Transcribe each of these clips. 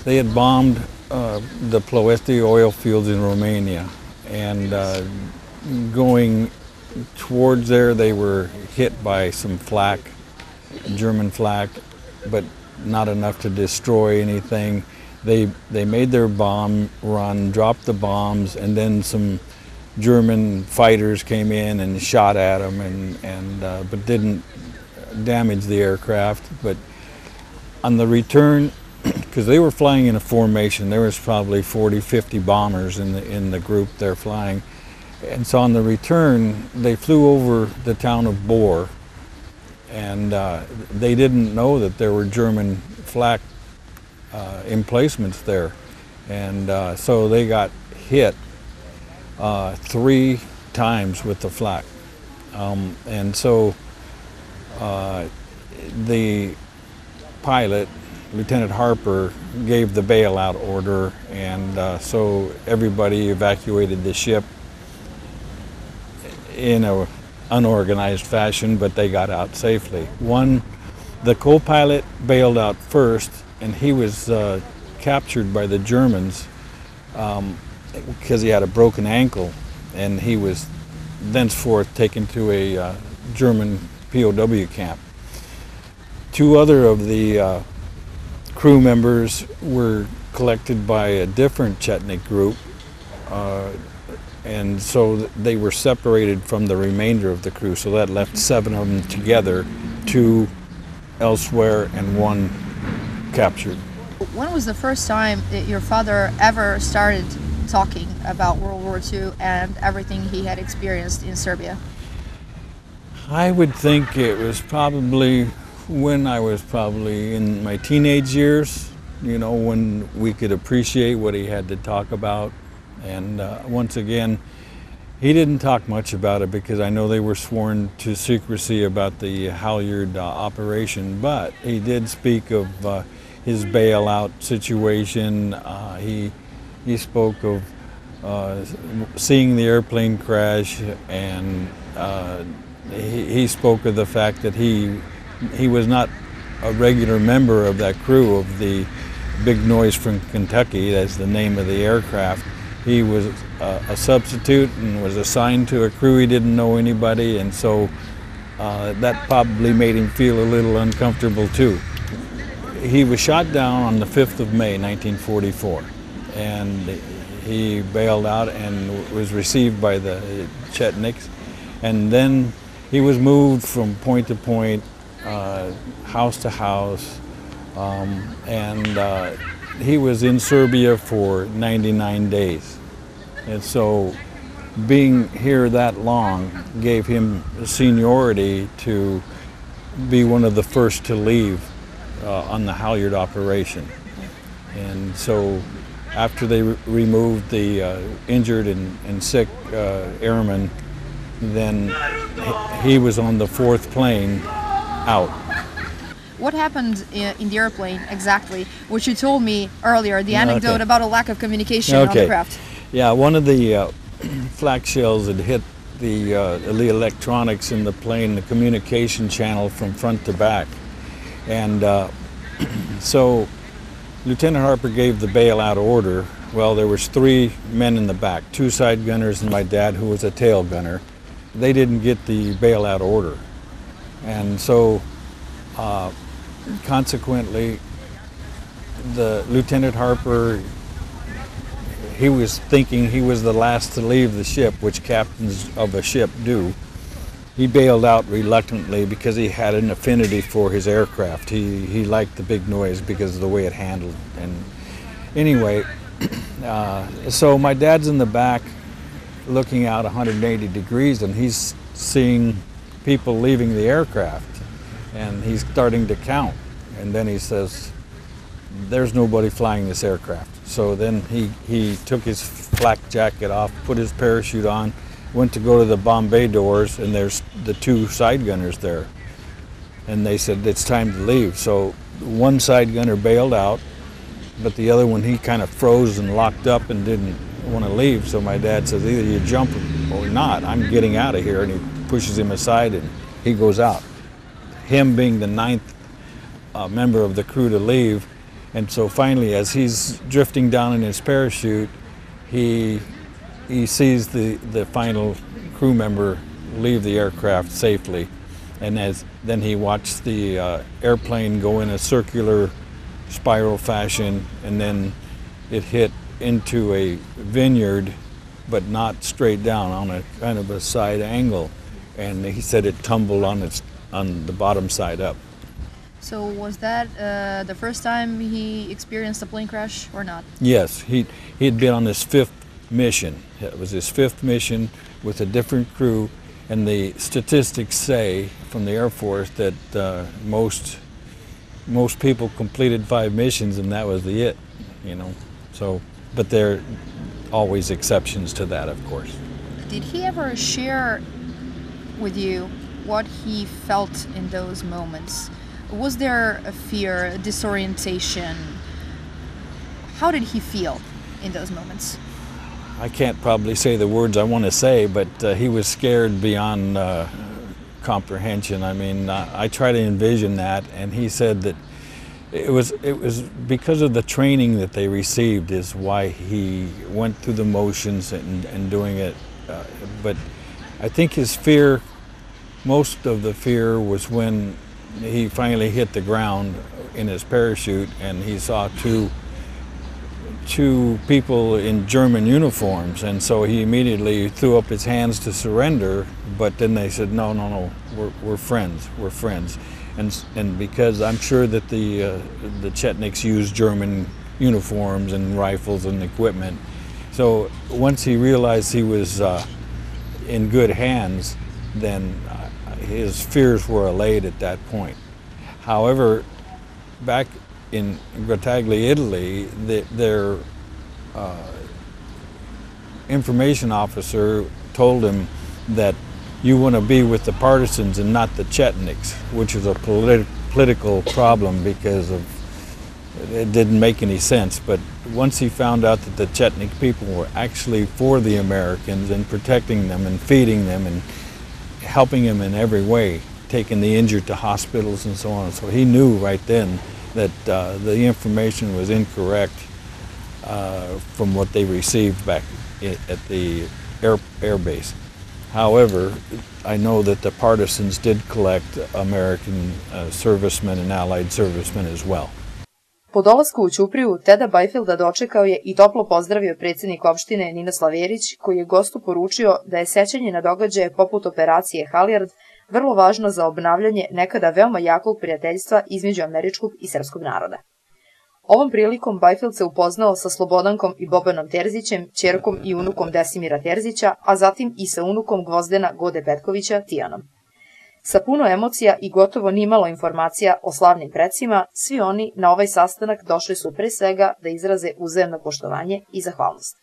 They had bombed the Ploiești oil fields in Romania, and going towards there they were hit by some flak, German flak, but not enough to destroy anything. They made their bomb run, dropped the bombs, and then some German fighters came in and shot at them, but didn't damage the aircraft. But on the return, because they were flying in a formation, there was probably 40, 50 bombers in the group there flying. And so on the return, they flew over the town of Bor, and they didn't know that there were German flak emplacements there. And so they got hit 3 times with the flak. And so the pilot, Lieutenant Harper, gave the bailout order, and so everybody evacuated the ship in an unorganized fashion, but they got out safely. The co-pilot bailed out first, and he was captured by the Germans because he had a broken ankle, and he was thenceforth taken to a German POW camp. 2 other of the crew members were collected by a different Chetnik group, and so they were separated from the remainder of the crew, so that left 7 of them together, 2 elsewhere and 1 captured. When was the first time that your father ever started talking about World War II and everything he had experienced in Serbia? I would think it was probably when I was probably in my teenage years, you know, when we could appreciate what he had to talk about. And once again, he didn't talk much about it because I know they were sworn to secrecy about the Haljard operation, but he did speak of his bailout situation. He spoke of seeing the airplane crash, and he spoke of the fact that he was not a regular member of that crew of the Big Noise from Kentucky. That's the name of the aircraft. He was a substitute and was assigned to a crew. He didn't know anybody, and so that probably made him feel a little uncomfortable too. He was shot down on the 5th of May, 1944, and he bailed out and was received by the Chetniks, and then he was moved from point to point, house to house, and he was in Serbia for 99 days. And so being here that long gave him seniority to be one of the first to leave on the Haljard operation. And so after they removed the injured and sick airmen, then he was on the 4th plane out. What happened in the airplane exactly? Which you told me earlier, the anecdote about a lack of communication on the craft. Yeah, one of the flak shells had hit the electronics in the plane, the communication channel from front to back. And so Lieutenant Harper gave the bailout order. Well, there was 3 men in the back, 2 side gunners and my dad, who was a tail gunner. They didn't get the bailout order. And so consequently, the Lieutenant Harper, he was thinking he was the last to leave the ship, which captains of a ship do. He bailed out reluctantly because he had an affinity for his aircraft. He liked the big noise because of the way it handled. And anyway, so my dad's in the back looking out 180 degrees, and he's seeing people leaving the aircraft, and he's starting to count. And then he says, there's nobody flying this aircraft. So then he took his flak jacket off, put his parachute on, went to go to the bomb bay doors, and there's the 2 side gunners there. And they said, it's time to leave. So one side gunner bailed out, but the other one, he kind of froze and locked up and didn't want to leave. So my dad says, either you jump or not, I'm getting out of here. And he pushes him aside and he goes out. Him being the 9th member of the crew to leave. And so finally, as he's drifting down in his parachute, he sees the final crew member leave the aircraft safely, and then he watched the airplane go in a circular spiral fashion, and then it hit into a vineyard, but not straight down, on a kind of a side angle, and he said it tumbled on the bottom side up. So was that the first time he experienced a plane crash or not? Yes, he had been on his 5th mission. It was his 5th mission with a different crew, and the statistics say from the Air Force that most people completed 5 missions, and that was it, you know. So, but there are always exceptions to that, of course. Did he ever share with you what he felt in those moments? Was there a fear, a disorientation? How did he feel in those moments? I can't probably say the words I want to say, but he was scared beyond comprehension. I mean, I try to envision that, and he said that it was because of the training that they received is why he went through the motions and doing it. But I think his fear, most of the fear, was when he finally hit the ground in his parachute and he saw two people in German uniforms, and so he immediately threw up his hands to surrender, but then they said, no, we're friends, and because I'm sure that the Chetniks used German uniforms and rifles and equipment, so once he realized he was in good hands, then his fears were allayed at that point. However, back in Grottaglie, Italy, their information officer told him that you want to be with the partisans and not the Chetniks, which is a political problem because it didn't make any sense. But once he found out that the Chetnik people were actually for the Americans and protecting them and feeding them and helping them in every way, taking the injured to hospitals and so on, so he knew right then that the information was incorrect from what they received back at the air base. However, I know that the partisans did collect American servicemen and Allied servicemen as well. Po dolasku u Ćupriju, Teda Bajfilda dočekao je i toplo pozdravio predsjednik opštine Ninoslav Jerić, koji je gostu poručio da je sećanje na događaje poput operacije Haljard vrlo važno za obnavljanje nekada veoma jakog prijateljstva između američkog i srpskog naroda. Ovom prilikom Bajfild se upoznao sa Slobodankom i Bobanom Terzićem, ćerkom i unukom Desimira Terzića, a zatim i sa unukom Gvozdena Gode Petkovića, Tijanom. Sa puno emocija i gotovo nimalo informacija o slavnim precima, svi oni na ovaj sastanak došli su pre svega da izraze uzajamno poštovanje i zahvalnost.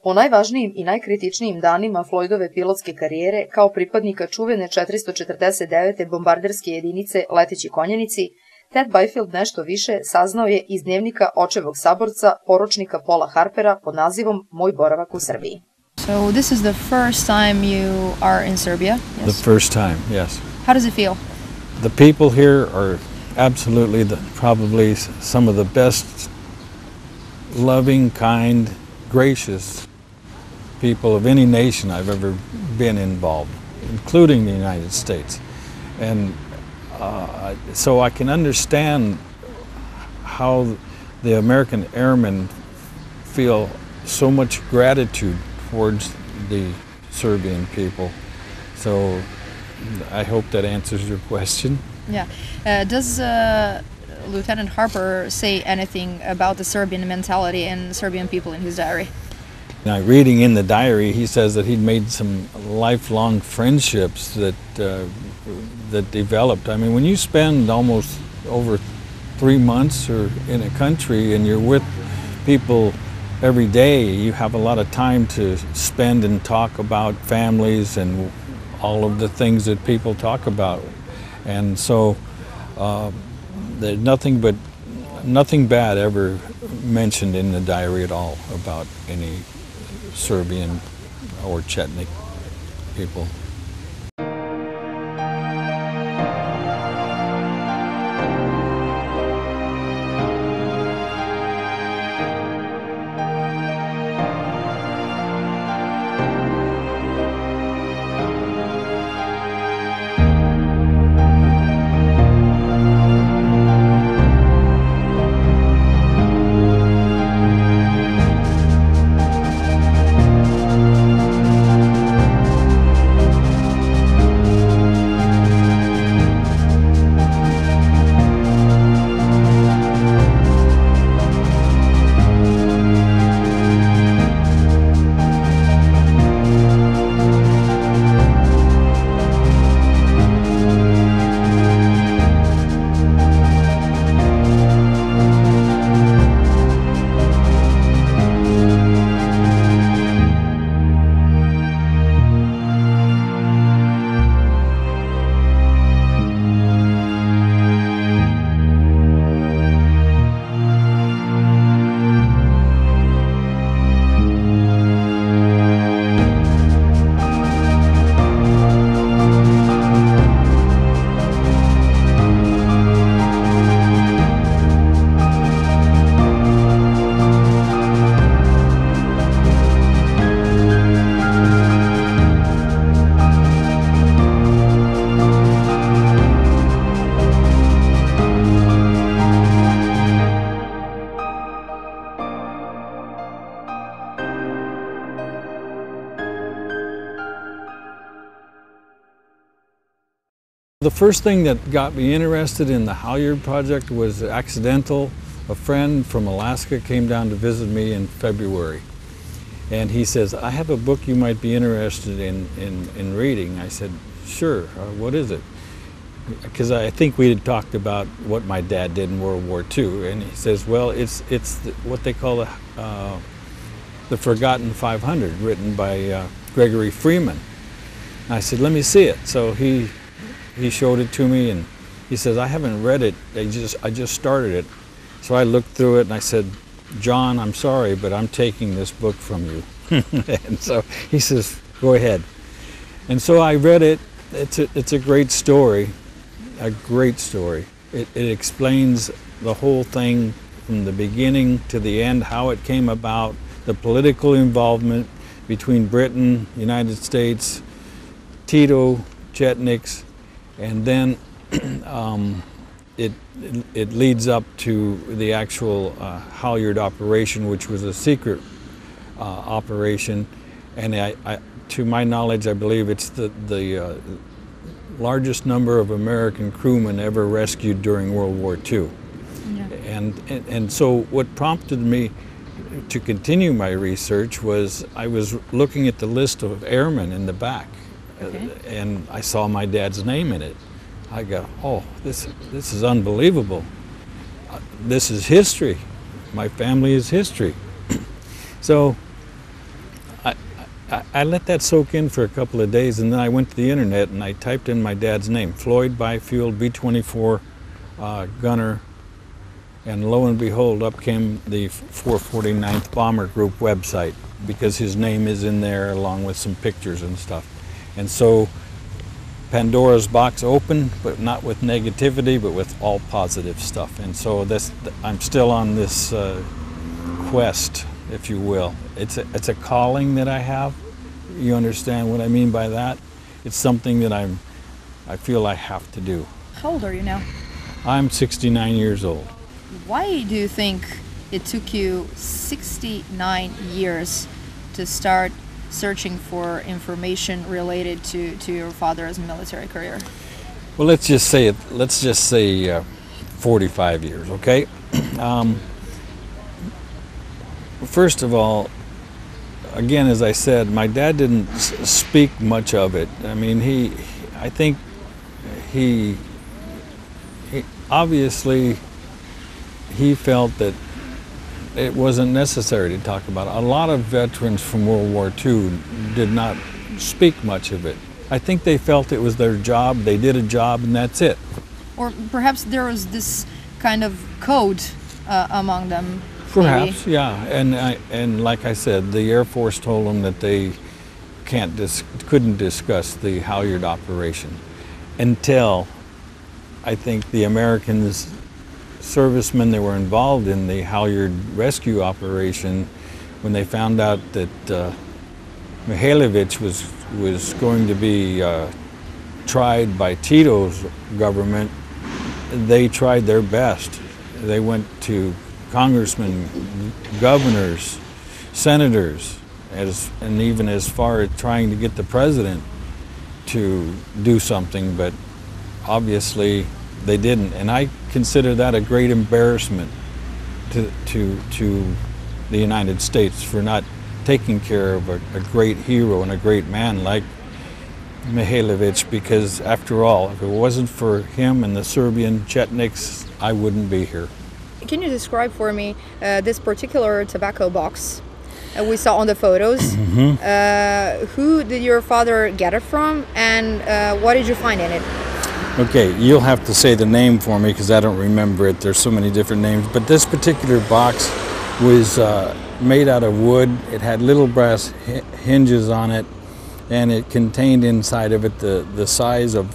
O najvažnijim i najkritičnijim danima Flojdove pilotske karijere kao pripadnika čuvene 449. bombarderske jedinice Leteći konjanici, Ted Bajfild nešto više saznao je iz dnevnika očevog saborca, poručnika Paula Harpera pod nazivom Moj boravak u Srbiji. So this is the first time you are in Serbia? Yes? The first time, yes. How does it feel? The people here are absolutely probably some of the best loving, kind, gracious people of any nation I've ever been involved, including the United States. And so I can understand how the American airmen feel so much gratitude towards the Serbian people. So I hope that answers your question. Yeah. Does Lieutenant Harper say anything about the Serbian mentality and Serbian people in his diary? Now, reading in the diary, he says that he'd made some lifelong friendships that that developed. I mean, when you spend almost over 3 months or in a country and you're with people every day, you have a lot of time to spend and talk about families and all of the things that people talk about. And so there's nothing bad ever mentioned in the diary at all about any Serbian or Chetnik people. The first thing that got me interested in the Haljard project was accidental. A friend from Alaska came down to visit me in February. And he says, I have a book you might be interested in reading. I said, sure, what is it? Because I think we had talked about what my dad did in World War II. And he says, well, it's what they call the Forgotten 500, written by Gregory Freeman. And I said, let me see it. So he showed it to me, and he says, I haven't read it, I just started it. So I looked through it and I said, John, I'm sorry, but I'm taking this book from you. And so he says, go ahead. And so I read it. It's a great story, a great story. It explains the whole thing from the beginning to the end, how it came about, the political involvement between Britain, United States, Tito, Chetniks, and then it leads up to the actual Haljard operation, which was a secret operation. And to my knowledge, I believe it's the largest number of American crewmen ever rescued during World War II. Yeah. And so what prompted me to continue my research was I was looking at the list of airmen in the back. Okay. And I saw my dad's name in it. I go, oh, this is unbelievable. This is history. My family is history. So I let that soak in for a couple of days, and then I went to the internet and I typed in my dad's name, Flojda Bajfilda, B-24 gunner, and lo and behold, up came the 449th Bomber Group website, because his name is in there along with some pictures and stuff. And so Pandora's box open, but not with negativity, but with all positive stuff. And so I'm still on this quest, if you will. It's a calling that I have. You understand what I mean by that? It's something that I feel I have to do. How old are you now? I'm 69 years old. Why do you think it took you 69 years to start searching for information related to your father's military career? Well, let's just say 45 years, okay? First of all, again, as I said, my dad didn't speak much of it. I mean, I think he obviously he felt that it wasn't necessary to talk about it. A lot of veterans from World War II did not speak much of it. I think they felt it was their job, they did a job, and that's it. Or perhaps there was this kind of code among them. Perhaps, maybe. yeah. And like I said, the Air Force told them that they couldn't discuss the Haljard operation until I think the Americans, servicemen that were involved in the Haljard rescue operation, when they found out that Mihailovich was going to be tried by Tito's government, they tried their best. They went to congressmen, governors, senators, and even as far as trying to get the president to do something, but obviously they didn't. And I consider that a great embarrassment to the United States for not taking care of a great hero and a great man like Mihailovich, because after all, if it wasn't for him and the Serbian Chetniks, I wouldn't be here. Can you describe for me this particular tobacco box we saw on the photos? Mm-hmm. Who did your father get it from, and what did you find in it? Okay, you'll have to say the name for me because I don't remember it. There's so many different names. But this particular box was made out of wood. It had little brass hinges on it, and it contained inside of it the size of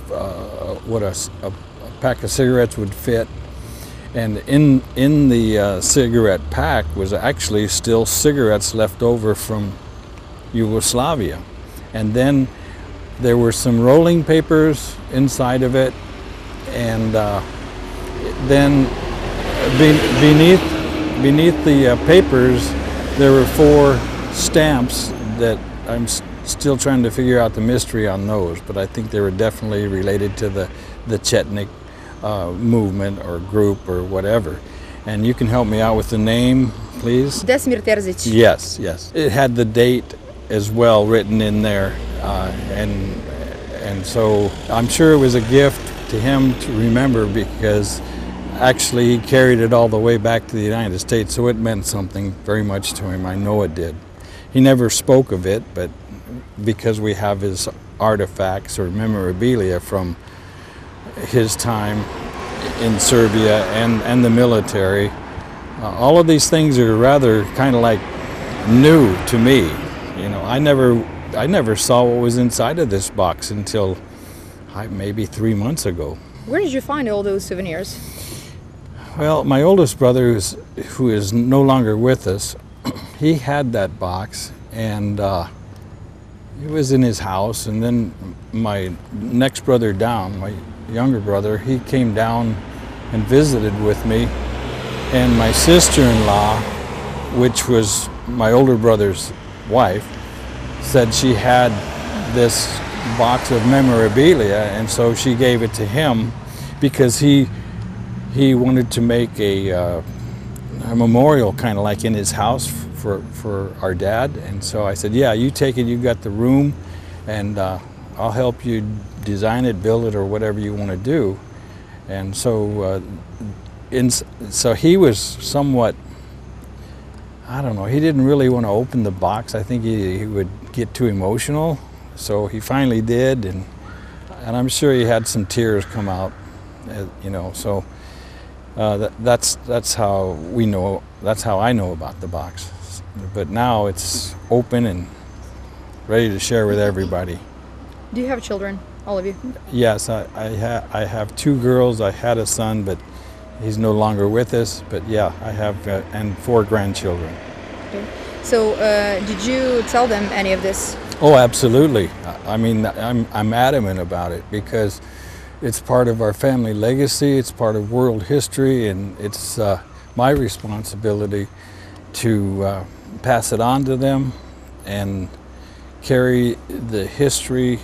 what a pack of cigarettes would fit. And in the cigarette pack was actually still cigarettes left over from Yugoslavia. And then there were some rolling papers inside of it, and then beneath the papers there were 4 stamps that I'm still trying to figure out the mystery on those, but I think they were definitely related to the Chetnik movement or group or whatever. And you can help me out with the name, please? Desmir Terzic. Yes, yes. It had the date as well written in there, and so I'm sure it was a gift to him to remember, because actually he carried it all the way back to the United States, so it meant something very much to him. I know it did. He never spoke of it, but because we have his artifacts or memorabilia from his time in Serbia and the military, all of these things are rather kind of like new to me. You know, I never saw what was inside of this box until maybe 3 months ago. Where did you find all those souvenirs? Well, my oldest brother, who is no longer with us, he had that box, and it was in his house. And then my next brother down, my younger brother, he came down and visited with me. And my sister-in-law, which was my older brother's wife, said she had this box of memorabilia, and so she gave it to him because he wanted to make a memorial kind of like in his house for our dad. And so I said, yeah, you take it, you got the room, and I'll help you design it, build it, or whatever you want to do. And so so he was somewhat, I don't know, he didn't really want to open the box. I think he would get too emotional. So he finally did, and I'm sure he had some tears come out, you know. So that's how we know. That's how I know about the box. But now it's open and ready to share with everybody. Do you have children? all of you? Yes, I have 2 girls. I had a son, but he's no longer with us. But yeah, I have and 4 grandchildren. Okay. So did you tell them any of this? Oh, absolutely. I mean, I'm adamant about it because it's part of our family legacy. It's part of world history, and it's my responsibility to pass it on to them and carry the history,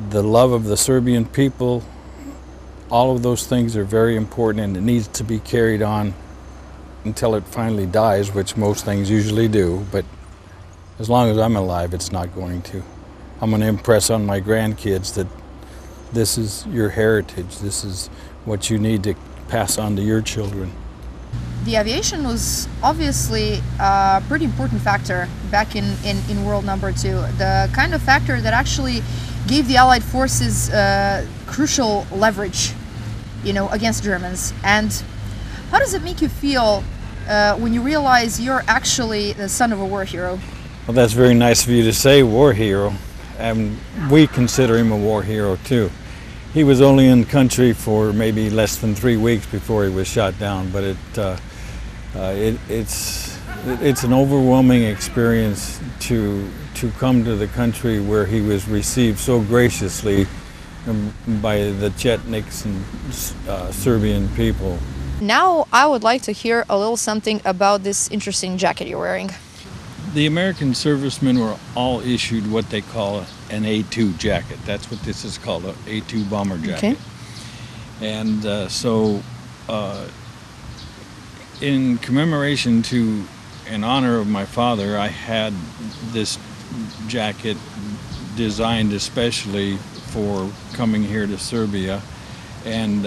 the love of the Serbian people. All of those things are very important, and it needs to be carried on until it finally dies, which most things usually do. But as long as I'm alive, it's not going to. I'm going to impress on my grandkids that this is your heritage. This is what you need to pass on to your children. The aviation was obviously a pretty important factor back in World Number Two. The kind of factor that actually gave the Allied forces crucial leverage, against Germans. And how does it make you feel when you realize you're actually the son of a war hero? Well, that's very nice of you to say, war hero. And we consider him a war hero too. He was only in country for maybe less than 3 weeks before he was shot down, but it's an overwhelming experience to come to the country where he was received so graciously by the Chetniks and Serbian people. Now I would like to hear a little something about this interesting jacket you're wearing. The American servicemen were all issued what they call an A2 jacket. That's what this is called, an A2 bomber jacket. Okay. And in commemoration to, in honor of my father, I had this jacket designed especially for coming here to Serbia. And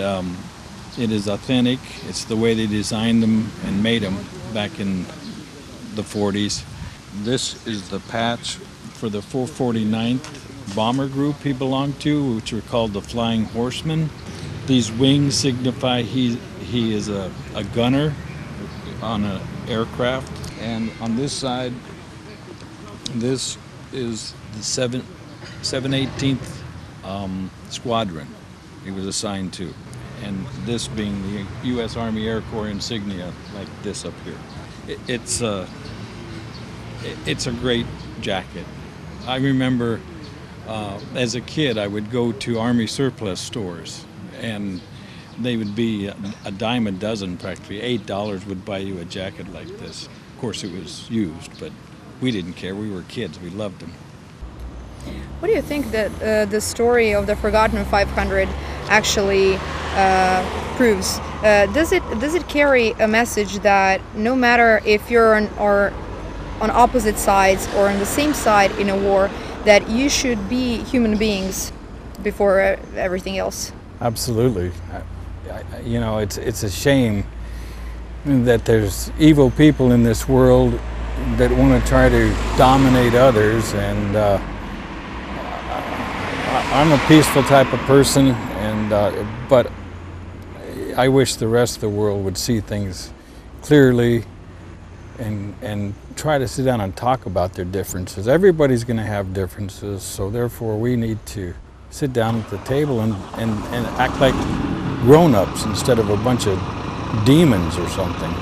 it is authentic. It's the way they designed them and made them back in the 40s. This is the patch for the 449th bomber group he belonged to, which were called the Flying Horsemen. These wings signify he is a gunner on an aircraft. And on this side, this is the 718th Squadron he was assigned to. And this being the U.S. Army Air Corps insignia, like this up here. It's a great jacket. I remember as a kid I would go to Army surplus stores and they would be a dime a dozen practically. $8 would buy you a jacket like this. Of course it was used, but we didn't care. We were kids. We loved them. What do you think that the story of the Forgotten 500 actually proves? Does it carry a message that no matter if you're on opposite sides or on the same side in a war, that you should be human beings before everything else? Absolutely. It's a shame that there's evil people in this world that want to try to dominate others, and I'm a peaceful type of person, but I wish the rest of the world would see things clearly and try to sit down and talk about their differences. Everybody's going to have differences, so therefore we need to sit down at the table and act like grown-ups instead of a bunch of demons or something.